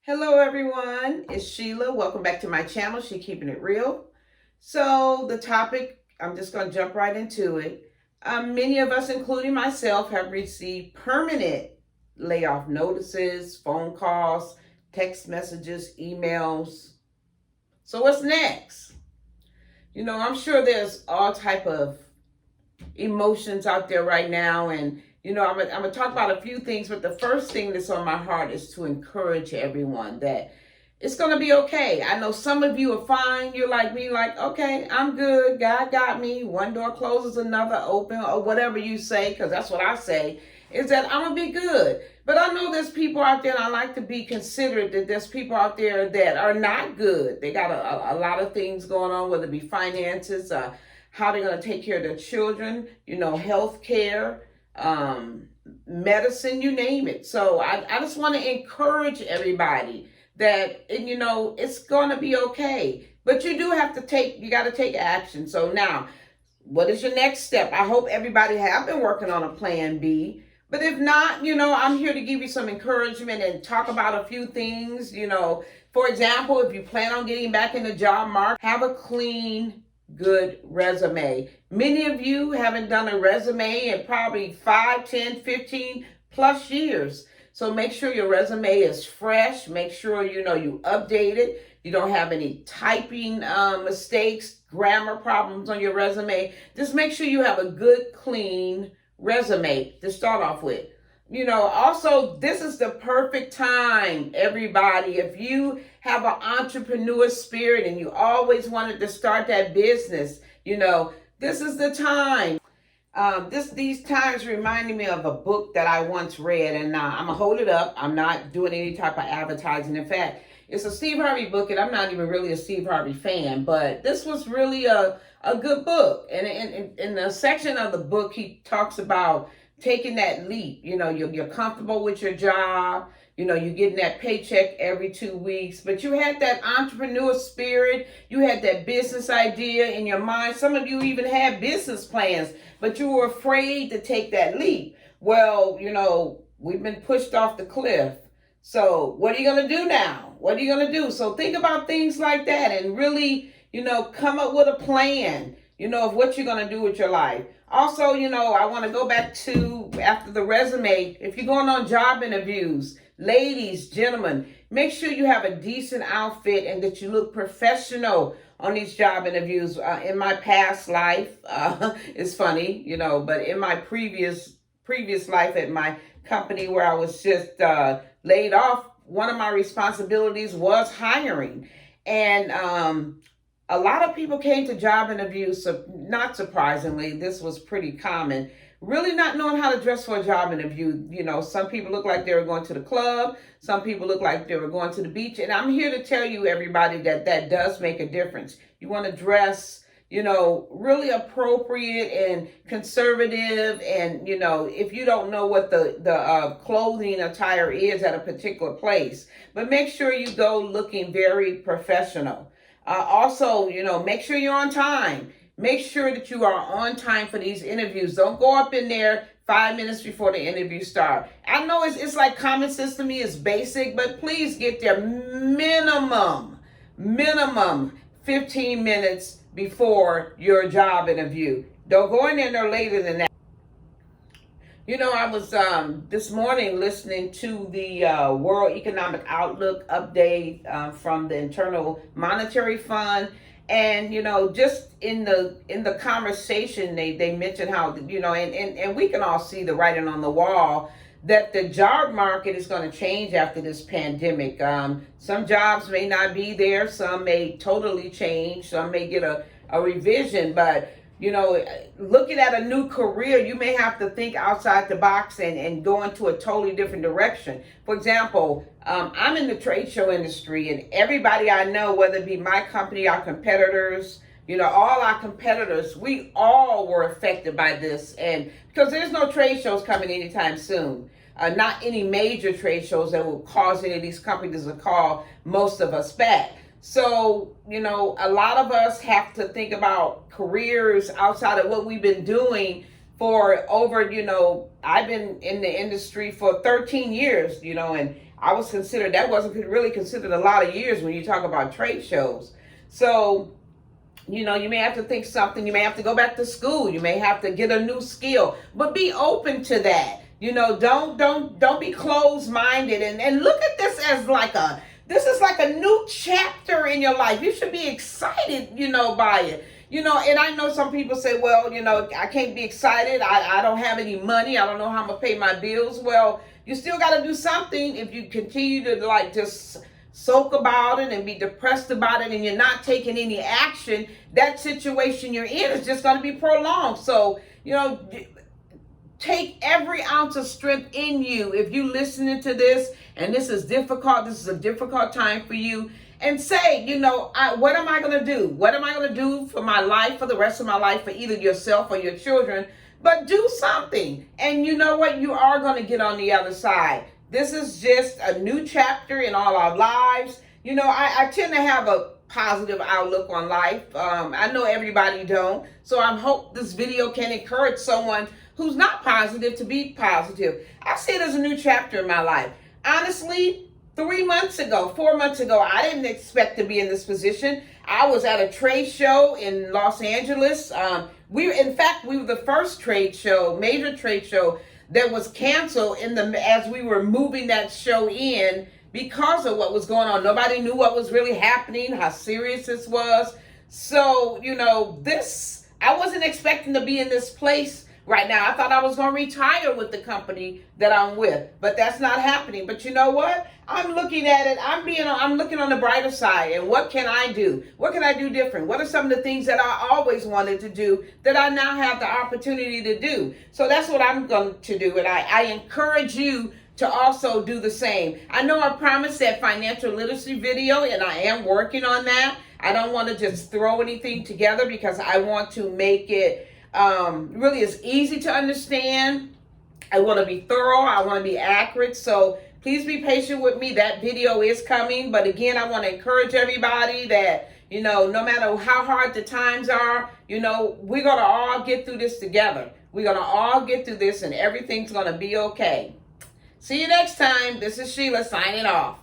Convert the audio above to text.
Hello everyone, it's Sheila. Welcome back to my channel, She Keeping It Real. So the topic, I'm just going to jump right into it. Many of us, including myself, have received permanent layoff notices, phone calls, text messages, emails. So what's next? I'm sure there's all type of emotions out there right now, and I'm gonna talk about a few things, but the first thing that's on my heart is to encourage everyone that it's gonna be okay. I know some of you are fine. You're like me, like, okay, I'm good. God got me. One door closes, another open, or whatever you say, because that's what I say, is that I'm gonna be good. But I know there's people out there, and I like to be considerate that there's people out there that are not good. They got a lot of things going on, whether it be finances, how they're going to take care of their children, health care, medicine, you name it. So I just want to encourage everybody that, it's going to be okay. But you got to take action. So now, what is your next step? I hope everybody have been working on a plan B. But if not, I'm here to give you some encouragement and talk about a few things. For example, if you plan on getting back in the job market, have a clean, good resume. Many of you haven't done a resume in probably 5, 10, 15 plus years. So make sure your resume is fresh. Make sure you update it. You don't have any typing mistakes, grammar problems on your resume. Just make sure you have a good, clean resume to start off with. Also, this is the perfect time, everybody. If you have an entrepreneur spirit and you always wanted to start that business, this is the time. These times reminded me of a book that I once read, and I'm gonna hold it up. I'm not doing any type of advertising. In fact, it's a Steve Harvey book, and I'm not even really a Steve Harvey fan, but this was really a good book. And in the section of the book, he talks about taking that leap. You're comfortable with your job. You're getting that paycheck every 2 weeks, but you had that entrepreneur spirit. You had that business idea in your mind. Some of you even had business plans, but you were afraid to take that leap. Well, we've been pushed off the cliff. So what are you going to do now? What are you going to do? So think about things like that and really, come up with a plan, of what you're going to do with your life. Also, I want to go back to after the resume. If you're going on job interviews, ladies, gentlemen, make sure you have a decent outfit and that you look professional on these job interviews. In my past life, it's funny, but in my previous life at my company where I was just laid off, one of my responsibilities was hiring. And a lot of people came to job interviews, so not surprisingly, this was pretty common, really not knowing how to dress for a job interview. Some people look like they were going to the club. Some people look like they were going to the beach. And I'm here to tell you, everybody, that does make a difference. You want to dress, really appropriate and conservative. And, if you don't know what the clothing attire is at a particular place, but make sure you go looking very professional. Also, make sure you're on time. Make sure that you are on time for these interviews. Don't go up in there 5 minutes before the interview start. I know it's like common sense to me, it's basic, but please get there minimum 15 minutes before your job interview. Don't go in there no later than that. I was this morning listening to the World Economic Outlook update from the Internal Monetary Fund, and just in the conversation, they mentioned how and we can all see the writing on the wall that the job market is going to change after this pandemic. Some jobs may not be there, some may totally change, some may get a revision, but looking at a new career, you may have to think outside the box and go into a totally different direction. For example, I'm in the trade show industry, and everybody I know, whether it be my company, our competitors, all our competitors, we all were affected by this. And because there's no trade shows coming anytime soon, not any major trade shows that will cause any of these companies to call most of us back. So, a lot of us have to think about careers outside of what we've been doing for over, I've been in the industry for 13 years, and I was considered, that wasn't really considered a lot of years when you talk about trade shows. So, you know, you may have to think something, you may have to go back to school, you may have to get a new skill, but be open to that. You know, don't be closed-minded, and look at this as like this is like a new chapter in your life. You should be excited, you know, by it. You know, and I know some people say, well, you know, I can't be excited. I don't have any money. I don't know how I'm going to pay my bills. Well, you still got to do something. If you continue to like just soak about it and be depressed about it and you're not taking any action, that situation you're in is just going to be prolonged. So, you know, take every ounce of strength in you. If you listening to this and this is difficult, this is a difficult time for you, and say, you know, what am I going to do? What am I going to do for my life, for the rest of my life, for either yourself or your children? But do something. And you know what? You are going to get on the other side. This is just a new chapter in all our lives. You know, I tend to have a positive outlook on life. I know everybody don't. So I hope this video can encourage someone who's not positive to be positive. I see it as a new chapter in my life. Honestly, 4 months ago, I didn't expect to be in this position. I was at a trade show in Los Angeles. We were the first trade show, major trade show, that was canceled as we were moving that show in because of what was going on. Nobody knew what was really happening, how serious this was. So, you know, I wasn't expecting to be in this place right now. I thought I was going to retire with the company that I'm with, but that's not happening. But you know what? I'm looking at it. I'm looking on the brighter side. And what can I do? What can I do different? What are some of the things that I always wanted to do that I now have the opportunity to do? So that's what I'm going to do. And I encourage you to also do the same. I know I promised that financial literacy video, and I am working on that. I don't want to just throw anything together because I want to make it really as easy to understand. I want to be thorough. I want to be accurate. So please be patient with me. That video is coming. But again, I want to encourage everybody that, you know, no matter how hard the times are, you know, we're going to all get through this together. We're going to all get through this and everything's going to be okay. See you next time. This is Sheila signing off.